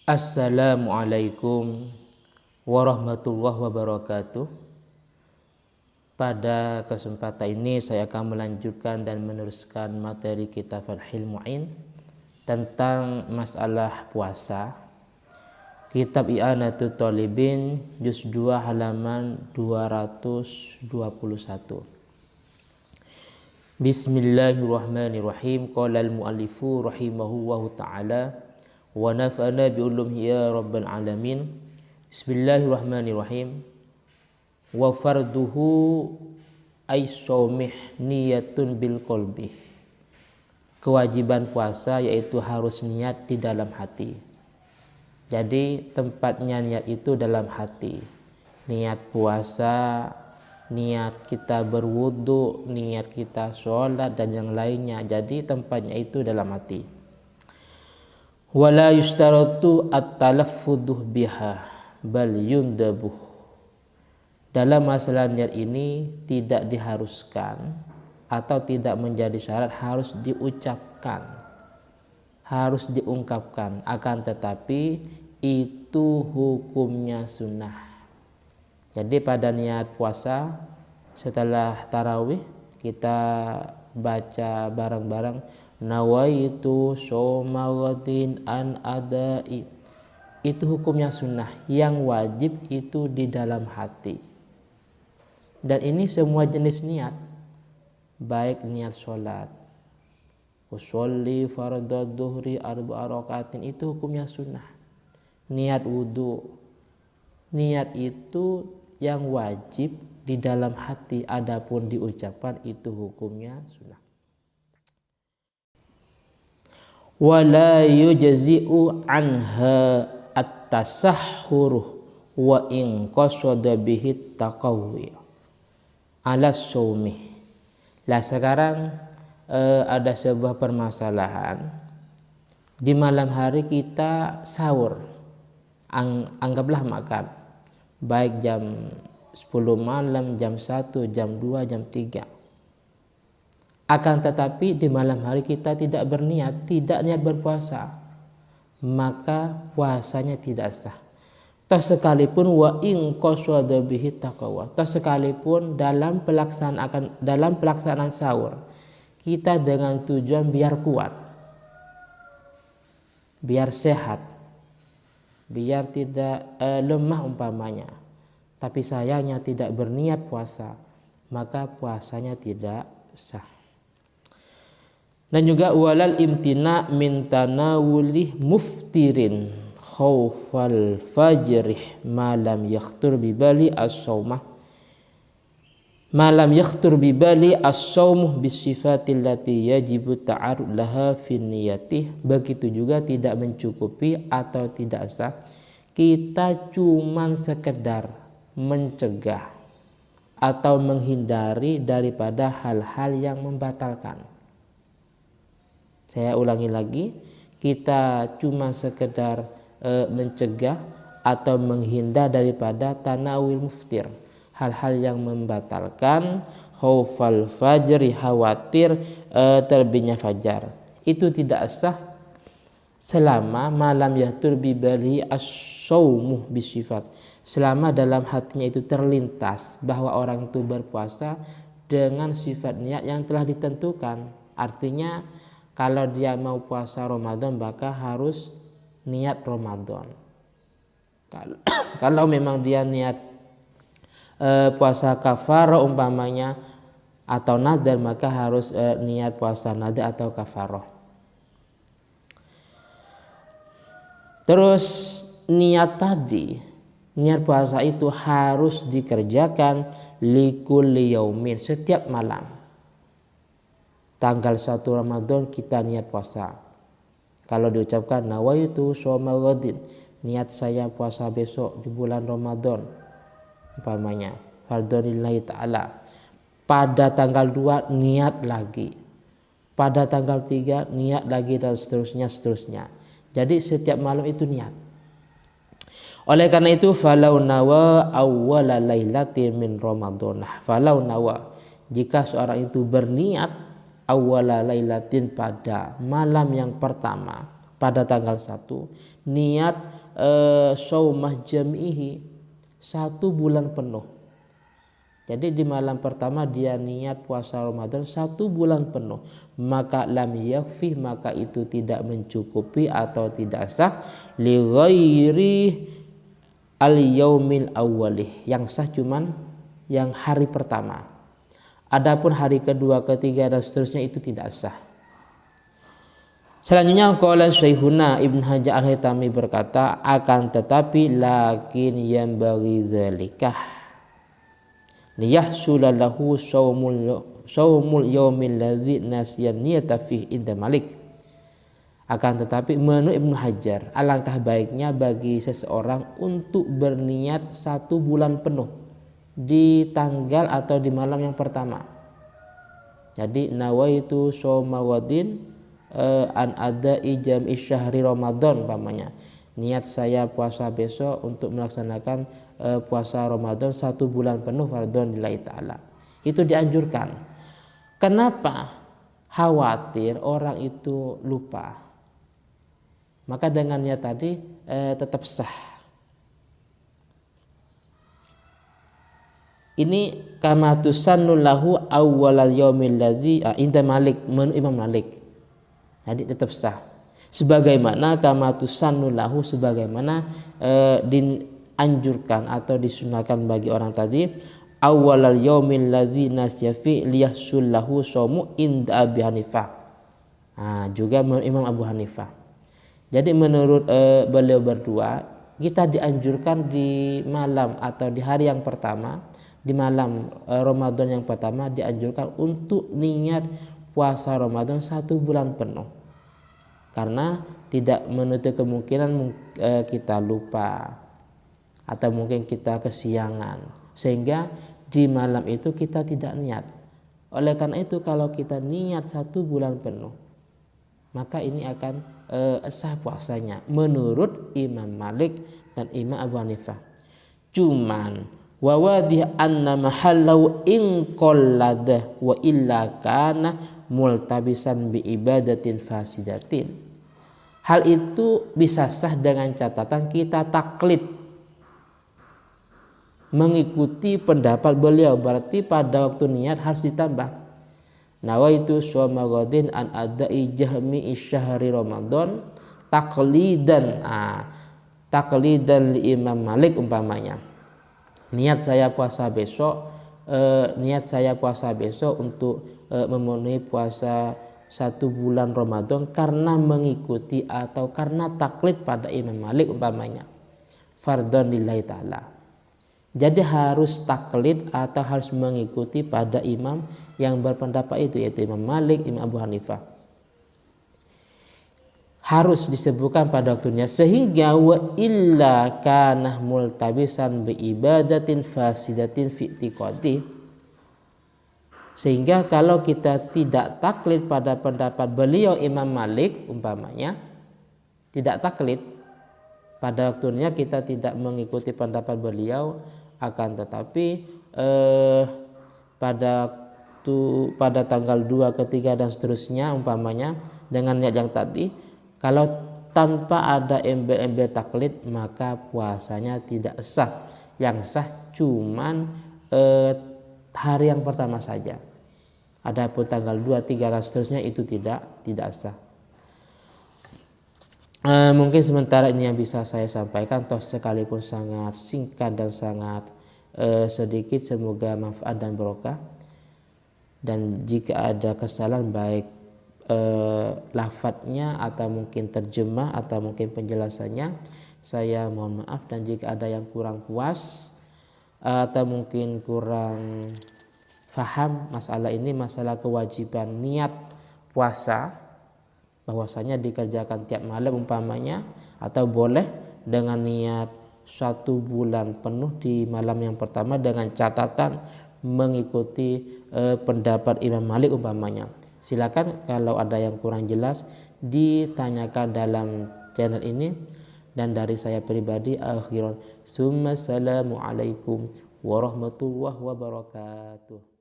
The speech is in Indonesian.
Assalamualaikum warahmatullahi wabarakatuh. Pada kesempatan ini saya akan melanjutkan dan meneruskan materi kitab Fathul Mu'in tentang masalah puasa. Kitab I'anatul Talibin juz 2 halaman 221. Bismillahirrahmanirrahim. Qala al-muallifu rahimahullahu ta'ala wa nafa'ana bi ulumhi ya rabbal alamin. Bismillahirrahmanirrahim. Wa farduhu ay shaumih niyatun bil qalbi. Kewajiban puasa yaitu harus niat di dalam hati. Jadi tempatnya niat itu dalam hati. Niat puasa, niat kita berwudu, niat kita sholat dan yang lainnya. Jadi tempatnya itu dalam hati. Wala yustaratu at-talaffuduh biha bal yundabuh. Dalam masalah niat ini tidak diharuskan atau tidak menjadi syarat harus diucapkan, harus diungkapkan, akan tetapi itu hukumnya sunnah. Jadi pada niat puasa setelah tarawih kita baca bareng-bareng nawaitu shomawatin an adai. Itu hukumnya sunnah. Yang wajib itu di dalam hati. Dan ini semua jenis niat, baik niat sholat, usolli fardad duhri arba'a rakaatin, itu hukumnya sunnah. Niat wudu, niat itu yang wajib di dalam hati, adapun diucapkan itu hukumnya sunnah. Wala yujzi'u anha at-tasahhuru wa in qasada bihi taqawwi ala shaumi. Lah sekarang ada sebuah permasalahan. Di malam hari kita sahur, anggaplah makan, baik jam 10 malam, jam 1, jam 2, jam 3. Akan tetapi di malam hari kita tidak berniat, tidak niat berpuasa, maka puasanya tidak sah. Toh sekalipun wa in qasada bihi taqwa, toh sekalipun dalam pelaksanaan sahur kita dengan tujuan biar kuat, biar sehat, biar tidak lemah umpamanya, tapi sayangnya tidak berniat puasa, maka puasanya tidak sah. Dan juga walal imtina min tanawuli muftirin khaufal fajrih malam yakhtur bibali as-saumah malam yakhtur bibali as-saumuh bisifatil lati yajibu ta'arud laha fin niyatih. Begitu juga tidak mencukupi atau tidak sah kita cuman sekedar mencegah atau menghindari daripada hal-hal yang membatalkan. Saya ulangi lagi, kita cuma sekedar mencegah atau menghindar daripada tanawil muftir, hal-hal yang membatalkan, khaufal fajri, khawatir terbitnya fajar. Itu tidak sah selama malam yahtur bibali as-saumuh bisifat, selama dalam hatinya itu terlintas bahwa orang itu berpuasa dengan sifat niat yang telah ditentukan. Artinya kalau dia mau puasa Ramadan maka harus niat Ramadan. Kalau memang dia niat puasa kafarah umpamanya atau nadar, maka harus niat puasa nadar atau kafarah. Terus niat tadi, niat puasa itu harus dikerjakan likulli yaumin, setiap malam. Tanggal 1 Ramadan kita niat puasa. Kalau diucapkan nawaitu shauma ghadin, niat saya puasa besok di bulan Ramadan umpamanya, fardhonillahi ta'ala. Pada tanggal 2 niat lagi. Pada tanggal 3 niat lagi dan seterusnya. Jadi setiap malam itu niat. Oleh karena itu falau nawa awwala lailatin min Ramadan. Falau nawa, jika seorang itu berniat awwala lailatin pada malam yang pertama pada tanggal 1, niat shaumah jam'ihi 1 bulan penuh. Jadi di malam pertama dia niat puasa Ramadan 1 bulan penuh, maka lam yakfi, maka itu tidak mencukupi atau tidak sah li ghairi al yaumil awwalih, yang sah cuman yang hari pertama. Adapun hari kedua, ketiga dan seterusnya itu tidak sah. Selanjutnya qala Syekhuna Ibn Hajar Al-Haytami berkata, akan tetapi lakin yang bagi zalikah liyahsula lahu shaumul yaumil ladzi nasiyan niyata fi inda Malik. Akan tetapi menurut Ibn Hajar, alangkah baiknya bagi seseorang untuk berniat 1 bulan penuh di tanggal atau di malam yang pertama. Jadi nawaitu shauma wadin an adai jam'i syahri Ramadan umpamanya. Niat saya puasa besok untuk melaksanakan puasa Ramadan 1 bulan penuh fardhon lillahi ta'ala. Itu dianjurkan. Kenapa? Khawatir orang itu lupa. Maka dengan niat tadi tetap sah. Ini kama tusannu lahu awwalal yaumil ladzi inda Malik, menurut Imam Malik. Jadi tetap sah. Sebagaimana kama tusannu lahu, sebagaimana dianjurkan atau disunahkan bagi orang tadi, awwalal yaumil ladzi nasiya fi liyahsul lahu shaumu inda Abi Hanifah. Juga menurut Imam Abu Hanifah. Jadi menurut beliau berdua, kita dianjurkan di malam atau di hari yang pertama, di malam Ramadan yang pertama dianjurkan untuk niat puasa Ramadan 1 bulan penuh, karena tidak menutup kemungkinan kita lupa atau mungkin kita kesiangan sehingga di malam itu kita tidak niat. Oleh karena itu kalau kita niat 1 bulan penuh, maka ini akan sah puasanya menurut Imam Malik dan Imam Abu Hanifah. Cuman wa wadih anna mahallau in qallada wa illa kana multabisan bi ibadatin fasidatin. Hal itu bisa sah dengan catatan kita taklid mengikuti pendapat beliau, berarti pada waktu niat harus ditambah nawaitu shauma ghadin an adai jahmi syahri Ramadan taklidan li Imam Malik umpamanya. Niat saya puasa besok untuk memenuhi puasa 1 bulan Ramadan karena mengikuti atau karena taklid pada Imam Malik umpamanya, fardhon lillahi ta'ala. Jadi harus taklid atau harus mengikuti pada imam yang berpendapat itu, yaitu Imam Malik, Imam Abu Hanifah. Harus disebutkan pada waktunya, sehingga wa illa kana multabisan bi ibadatin fasidatin fi i'tiqadi. Sehingga kalau kita tidak taklid pada pendapat beliau Imam Malik umpamanya, tidak taklid pada waktunya, kita tidak mengikuti pendapat beliau, akan tetapi pada tanggal 2, ketiga dan seterusnya umpamanya dengan niat yang tadi, kalau tanpa ada embel-embel taklid maka puasanya tidak sah. Yang sah cuman hari yang pertama saja. Adapun tanggal 2, 3 dan seterusnya itu tidak sah. Mungkin sementara ini yang bisa saya sampaikan, toh sekalipun sangat singkat dan sangat sedikit, semoga manfaat dan barokah. Dan jika ada kesalahan baik lafadznya atau mungkin terjemah atau mungkin penjelasannya, saya mohon maaf. Dan jika ada yang kurang puas atau mungkin kurang faham masalah ini, masalah kewajiban niat puasa, bahwasanya dikerjakan tiap malam umpamanya, atau boleh dengan niat 1 bulan penuh di malam yang pertama dengan catatan mengikuti pendapat Imam Malik umpamanya. Silakan kalau ada yang kurang jelas ditanyakan dalam channel ini. Dan dari saya pribadi, akhiran, summa assalamualaikum warahmatullahi wabarakatuh.